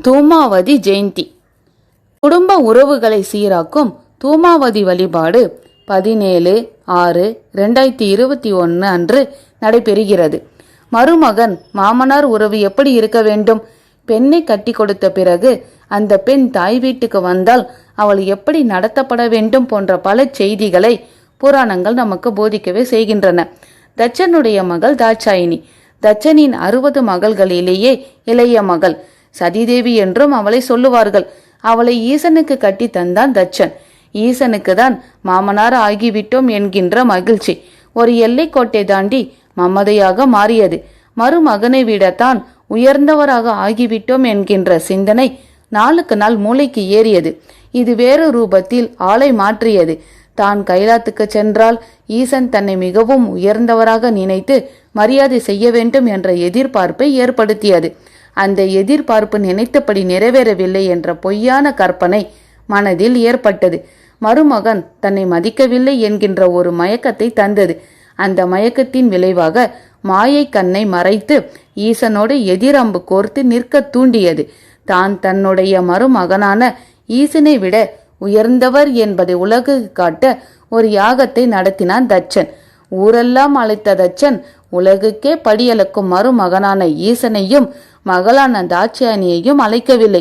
தூமாவதி ஜெயந்தி. குடும்ப உறவுகளை சீராக்கும் தூமாவதி வழிபாடு 17/6/2021 அன்று நடைபெறுகிறது. மருமகன் மாமனார் உறவு எப்படி இருக்க வேண்டும்? பெண்ணை கட்டி கொடுத்த பிறகு அந்த பெண் தாய் வீட்டுக்கு வந்தால் அவள் எப்படி நடத்தப்பட வேண்டும் போன்ற பல செய்திகளை புராணங்கள் நமக்கு போதிக்கவே செய்கின்றன. தட்சனுடைய மகள் தாட்சாயினி. தட்சனின் 60 மகள்களிலேயே இளைய மகள். சதிதேவி என்றும் அவளை சொல்லுவார்கள். அவளை ஈசனுக்கு கட்டி தந்தான் தட்சன். ஈசனுக்கு தான் மாமனார் ஆகிவிட்டோம் என்கின்ற மகிழ்ச்சி ஒரு எல்லைக்கோட்டை தாண்டி மமதையாக மாறியது. மருமகனை விடத்தான் உயர்ந்தவராக ஆகிவிட்டோம் என்கின்ற சிந்தனை நாளுக்கு நாள் மூளைக்கு ஏறியது. இது வேறு ரூபத்தில் ஆளை மாற்றியது. தான் கைலாத்துக்கு சென்றால் ஈசன் தன்னை மிகவும் உயர்ந்தவராக நினைத்து மரியாதை செய்ய வேண்டும் என்ற எதிர்பார்ப்பை ஏற்படுத்தியது. அந்த எதிர்பார்ப்பு நினைத்தபடி நிறைவேறவில்லை என்ற பொய்யான கற்பனை மனதில் ஏற்பட்டது. மருமகன் தன்னை மதிக்கவில்லை என்கின்ற ஒரு மயக்கத்தை தந்தது. அந்த மயக்கத்தின் விளைவாக மாயை கண்ணை மறைத்து ஈசனோடு எதிரம்பு கோர்த்து நிற்க தூண்டியது. தான் தன்னுடைய மருமகனான ஈசனை விட உயர்ந்தவர் என்பதை உலகுக்கு காட்ட ஒரு யாகத்தை நடத்தினான் தட்சன். ஊரெல்லாம் அழைத்த தட்சன் உலகுக்கே படியளக்கும் மருமகனான ஈசனையும் மகளான தாட்சாயணியையும் அழைக்கவில்லை.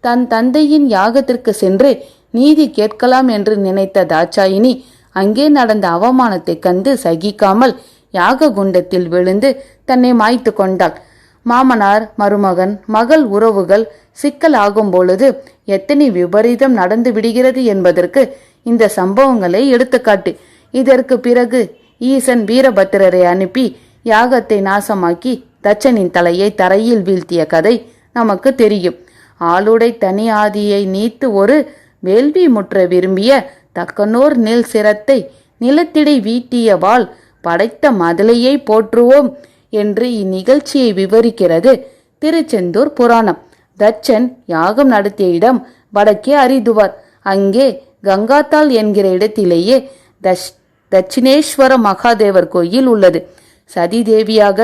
தன் தந்தையின் யாகத்திற்கு சென்று நீதி கேட்கலாம் என்று நினைத்த தாட்சாயினி அங்கே நடந்த அவமானத்தை கண்டு சகிக்காமல் யாக குண்டத்தில் விழுந்து தன்னை மாய்த்து கொண்டாள். மாமனார் மருமகன் மகள் உறவுகள் சிக்கல் ஆகும் பொழுது எத்தனை விபரீதம் நடந்து விடுகிறது என்பதற்கு இந்த சம்பவங்களை எடுத்துக்காட்டு. இதற்கு பிறகு ஈசன் வீரபத்திரரை அனுப்பி யாகத்தை நாசமாக்கி தட்சனின் தலையை தரையில் வீழ்த்திய கதை நமக்கு தெரியும். ஆளுடை தனி ஆதியை நீத்து ஒரு வேள்வி முற்ற விரும்பிய தக்கனோர் நெல் சிரத்தை நிலத்திடை வீட்டிய வாள் படைத்த மதலையை போற்றுவோம் என்று இந்நிகழ்ச்சியை விவரிக்கிறது திருச்செந்தூர் புராணம். தட்சன் யாகம் நடத்திய இடம் வடக்கே அரிதுவார். அங்கே கங்காத்தாள் என்கிற இடத்திலேயே தட்சிணேஸ்வர மகாதேவர் கோயில் உள்ளது. சதி தேவியாக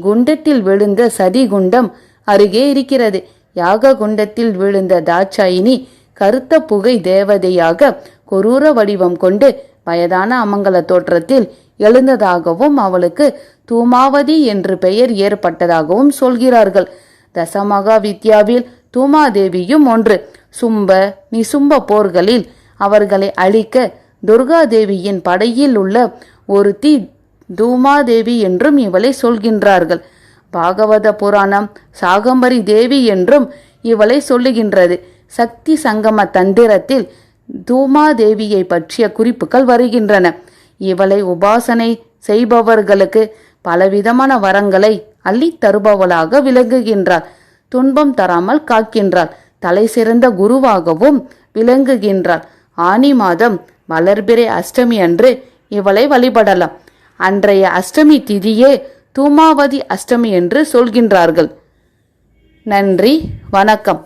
குண்டத்தில் விழுந்த சதி குண்டம் அருகே இருக்கிறது. யாக குண்டத்தில் விழுந்த தாட்சாயினி கருத்த புகை தேவதையாக கொரூர வடிவம் கொண்டு வயதான அமங்கல தோற்றத்தில் எழுந்ததாகவும் அவளுக்கு தூமாவதி என்று பெயர் ஏற்பட்டதாகவும் சொல்கிறார்கள். தசமகா வித்யாவில் தூமாதேவியும் ஒன்று. சும்ப நிசும்ப போர்களில் அவர்களை அழிக்க துர்காதேவியின் படையில் உள்ள ஒருத்தி தூமாதேவி என்றும் இவளை சொல்கின்றார்கள். பாகவத புராணம் சாகம்பரி தேவி என்றும் இவளை சொல்லுகின்றது. சக்தி சங்கம தந்திரத்தில் தூமாதேவியை பற்றிய குறிப்புகள் வருகின்றன. இவளை உபாசனை செய்பவர்களுக்கு பலவிதமான வரங்களை அள்ளி தருபவளாக விளங்குகின்றாள். துன்பம் தராமல் காக்கின்றாள். தலை சிறந்த குருவாகவும் விளங்குகின்றாள். ஆனி மாதம் வளர்பிறை அஷ்டமி அன்று இவளை வழிபடலாம். அன்றைய அஷ்டமி திதியே தூமாவதி அஷ்டமி என்று சொல்கின்றார்கள். நன்றி, வணக்கம்.